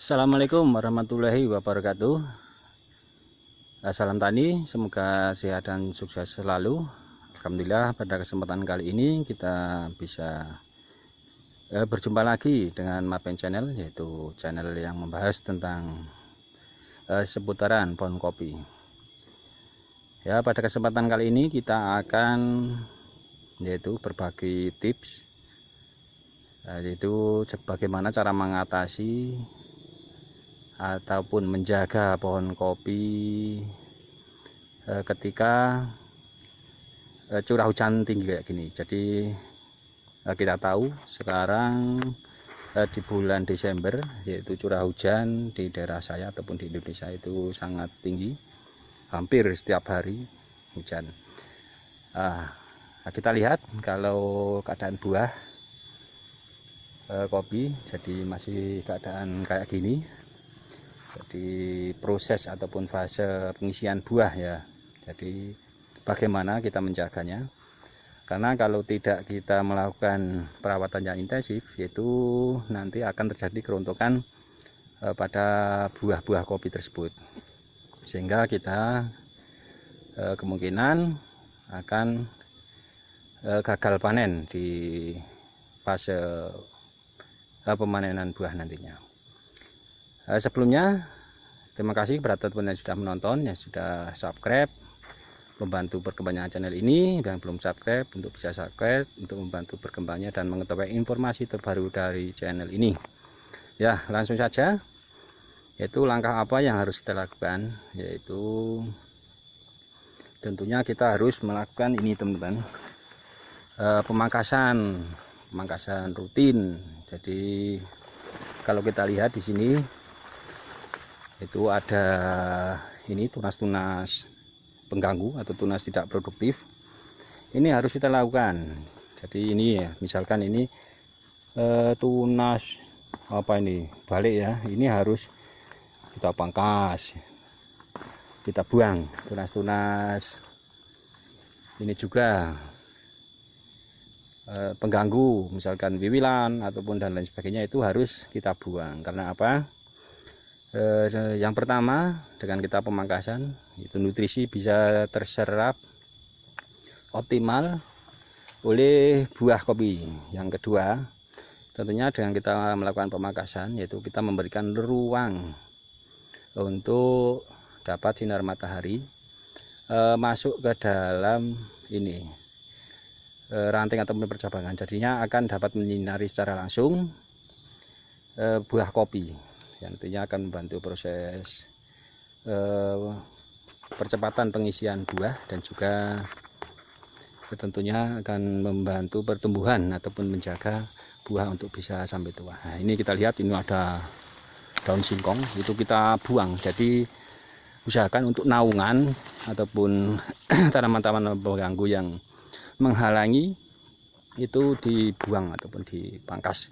Assalamualaikum warahmatullahi wabarakatuh. Salam tani, semoga sehat dan sukses selalu. Alhamdulillah, pada kesempatan kali ini kita bisa berjumpa lagi dengan Mapen Channel, yaitu channel yang membahas tentang seputaran pohon kopi. Ya, pada kesempatan kali ini kita akan yaitu berbagi tips, yaitu bagaimana cara mengatasi ataupun menjaga pohon kopi ketika curah hujan tinggi kayak gini. Jadi kita tahu sekarang di bulan Desember, yaitu curah hujan di daerah saya ataupun di Indonesia itu sangat tinggi, hampir setiap hari hujan. Kita lihat kalau keadaan buah kopi jadi masih keadaan kayak gini. Jadi proses ataupun fase pengisian buah ya. Jadi bagaimana kita menjaganya? Karena kalau tidak kita melakukan perawatan yang intensif, yaitu nanti akan terjadi kerontokan pada buah-buah kopi tersebut, sehingga kita kemungkinan akan gagal panen di fase pemanenan buah nantinya. Sebelumnya terima kasih kepada teman-teman yang sudah menonton, yang sudah subscribe, membantu perkembangan channel ini. Yang belum subscribe untuk bisa subscribe untuk membantu berkembangnya dan mengetahui informasi terbaru dari channel ini. Ya, langsung saja, yaitu langkah apa yang harus kita lakukan, yaitu tentunya kita harus melakukan ini teman-teman, pemangkasan rutin. Jadi kalau kita lihat di sini itu ada ini tunas-tunas pengganggu atau tunas tidak produktif. Ini harus kita lakukan. Jadi ini ya, misalkan ini tunas apa ini balik ya, ini harus kita pangkas, kita buang tunas-tunas ini juga pengganggu, misalkan wiwilan ataupun dan lain sebagainya, itu harus kita buang. Karena apa? Yang pertama, dengan kita pemangkasan itu nutrisi bisa terserap optimal oleh buah kopi. Yang kedua, tentunya dengan kita melakukan pemangkasan, yaitu kita memberikan ruang untuk dapat sinar matahari masuk ke dalam ini ranting ataupun percabangan. Jadinya akan dapat menyinari secara langsung buah kopi, yang tentunya akan membantu proses percepatan pengisian buah dan juga tentunya akan membantu pertumbuhan ataupun menjaga buah untuk bisa sampai tua. Nah, ini kita lihat ini ada daun singkong, itu kita buang. Jadi usahakan untuk naungan ataupun tanaman-tanaman pengganggu yang menghalangi itu dibuang ataupun dipangkas.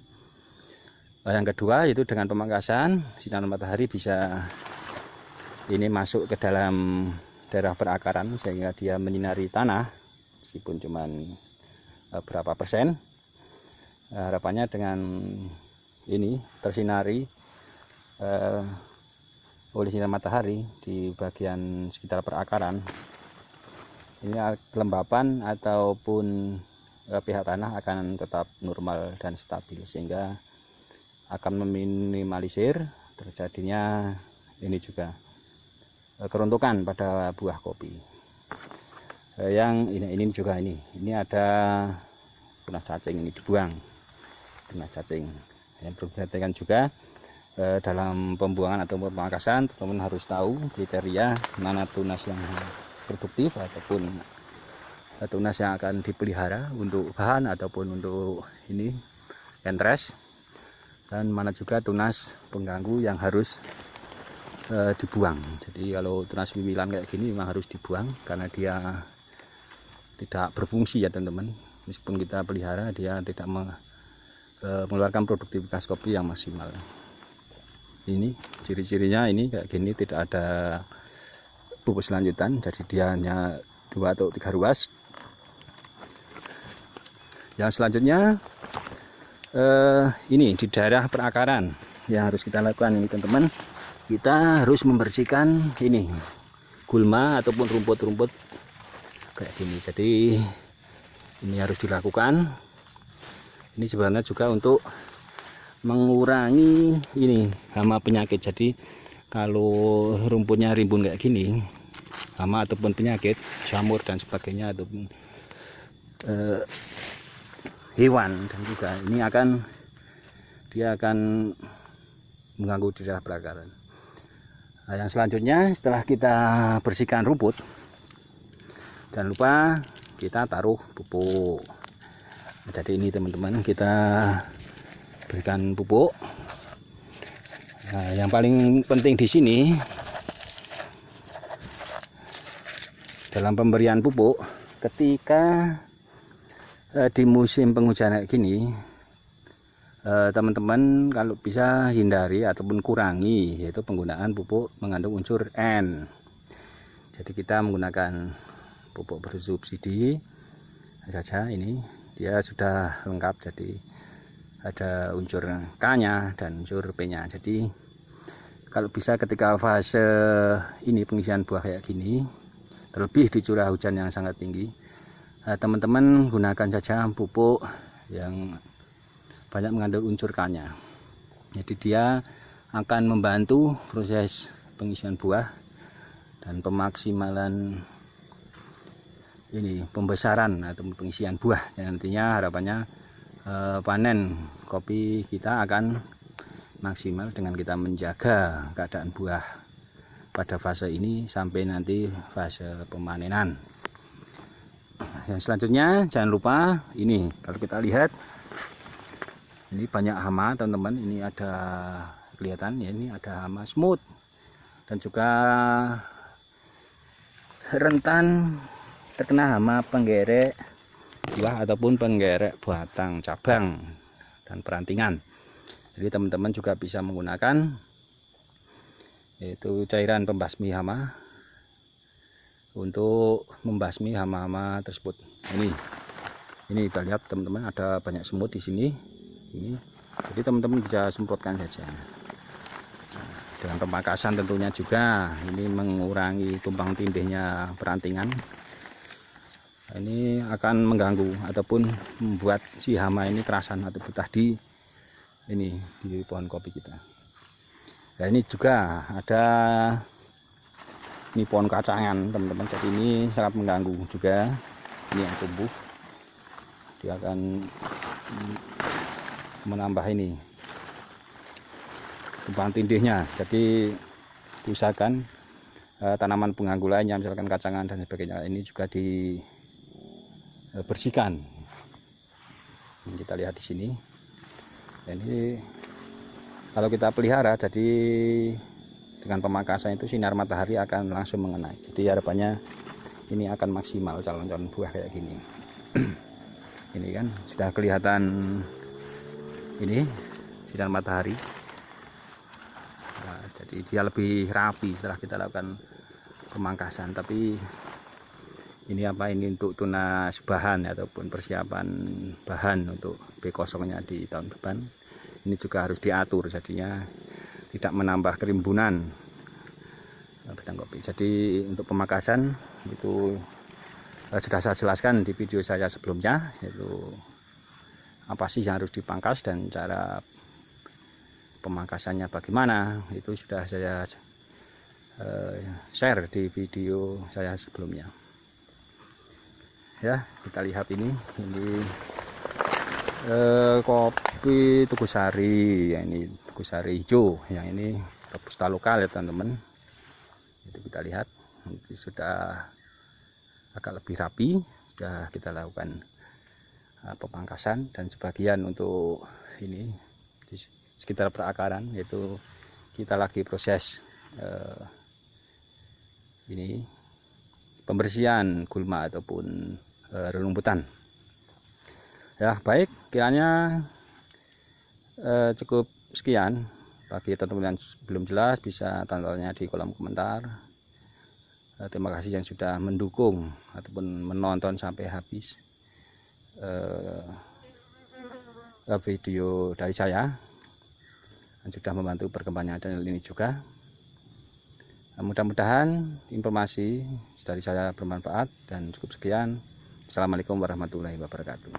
Yang kedua, itu dengan pemangkasan sinar matahari bisa ini masuk ke dalam daerah perakaran sehingga dia menyinari tanah meskipun cuman berapa persen. Harapannya dengan ini tersinari oleh sinar matahari di bagian sekitar perakaran, ini kelembapan ataupun pH tanah akan tetap normal dan stabil, sehingga akan meminimalisir terjadinya ini juga kerontokan pada buah kopi. Yang ini juga ini ada tunas cacing, ini dibuang tunas cacing. Yang perlu diperhatikan juga dalam pembuangan atau pemangkasan, teman-teman harus tahu kriteria mana tunas yang produktif ataupun tunas yang akan dipelihara untuk bahan ataupun untuk ini entres, dan mana juga tunas pengganggu yang harus dibuang. Jadi kalau tunas wiwilan kayak gini memang harus dibuang karena dia tidak berfungsi ya teman-teman. Meskipun kita pelihara, dia tidak mengeluarkan produktivitas kopi yang maksimal. Ini ciri-cirinya, ini kayak gini, tidak ada pupus lanjutan, jadi dia hanya 2 atau 3 ruas. Yang selanjutnya ini di daerah perakaran. yang harus kita lakukan ini teman-teman, kita harus membersihkan ini gulma ataupun rumput-rumput kayak gini. Jadi ini harus dilakukan. Ini sebenarnya juga untuk mengurangi ini hama penyakit. Jadi kalau rumputnya rimbun kayak gini, hama ataupun penyakit, jamur dan sebagainya ataupun hewan dan juga ini dia akan mengganggu di daerah pelataran. Nah, yang selanjutnya setelah kita bersihkan rumput, jangan lupa kita taruh pupuk. Jadi ini teman-teman, kita berikan pupuk. Nah, yang paling penting di sini dalam pemberian pupuk, ketika di musim penghujan kayak gini, teman-teman kalau bisa hindari ataupun kurangi yaitu penggunaan pupuk mengandung unsur N. Jadi kita menggunakan pupuk bersubsidi saja. Ini dia sudah lengkap, jadi ada unsur K-nya dan unsur P-nya. Jadi kalau bisa ketika fase ini pengisian buah kayak gini, terlebih di curah hujan yang sangat tinggi, teman-teman gunakan saja pupuk yang banyak mengandung unsur K-nya. Jadi dia akan membantu proses pengisian buah dan pemaksimalan ini pembesaran atau pengisian buah. Dan nantinya harapannya panen kopi kita akan maksimal dengan kita menjaga keadaan buah pada fase ini sampai nanti fase pemanenan. Yang selanjutnya jangan lupa ini, kalau kita lihat ini banyak hama teman-teman. Ini ada kelihatan ya, ini ada hama smooth dan juga rentan terkena hama penggerek buah ataupun penggerek batang, cabang dan perantingan. Jadi teman-teman juga bisa menggunakan yaitu cairan pembasmi hama untuk membasmi hama-hama tersebut. Ini kita lihat teman-teman, ada banyak semut di sini. Ini jadi teman-teman bisa semprotkan saja. Dengan pemangkasan tentunya juga ini mengurangi tumpang tindihnya perantingan. Ini akan mengganggu ataupun membuat si hama ini kerasan atau betah di pohon kopi kita. Nah, ini juga ada ini pohon kacangan teman-teman. Jadi ini sangat mengganggu juga. Ini yang tumbuh, dia akan menambah ini tumpang tindihnya. Jadi usahakan tanaman pengganggu lainnya misalkan kacangan dan sebagainya ini juga dibersihkan. Ini kita lihat di sini. Ini kalau kita pelihara, jadi dengan pemangkasan itu sinar matahari akan langsung mengenai. Jadi harapannya ini akan maksimal calon-calon buah kayak gini. Ini kan sudah kelihatan ini sinar matahari. Nah, jadi dia lebih rapi setelah kita lakukan pemangkasan. Tapi ini untuk tunas bahan ataupun persiapan bahan untuk B0-nya di tahun depan. Ini juga harus diatur jadinya tidak menambah kerimbunan batang kopi. Jadi untuk pemangkasan itu sudah saya jelaskan di video saya sebelumnya, yaitu apa sih yang harus dipangkas dan cara pemangkasannya bagaimana, itu sudah saya share di video saya sebelumnya. Ya, kita lihat ini kopi Tugusari. Ya, ini Tugusari hijau, yang ini robusta lokal ya teman-teman. Itu kita lihat ini sudah agak lebih rapi, sudah kita lakukan pemangkasan dan sebagian untuk ini di sekitar perakaran, yaitu kita lagi proses ini pembersihan gulma ataupun relumputan. Ya, baik, kiranya cukup sekian. Bagi teman-teman yang belum jelas bisa tanya di kolom komentar. Terima kasih yang sudah mendukung ataupun menonton sampai habis video dari saya. dan sudah membantu perkembangan channel ini juga. Mudah-mudahan informasi dari saya bermanfaat, dan cukup sekian. Assalamualaikum warahmatullahi wabarakatuh.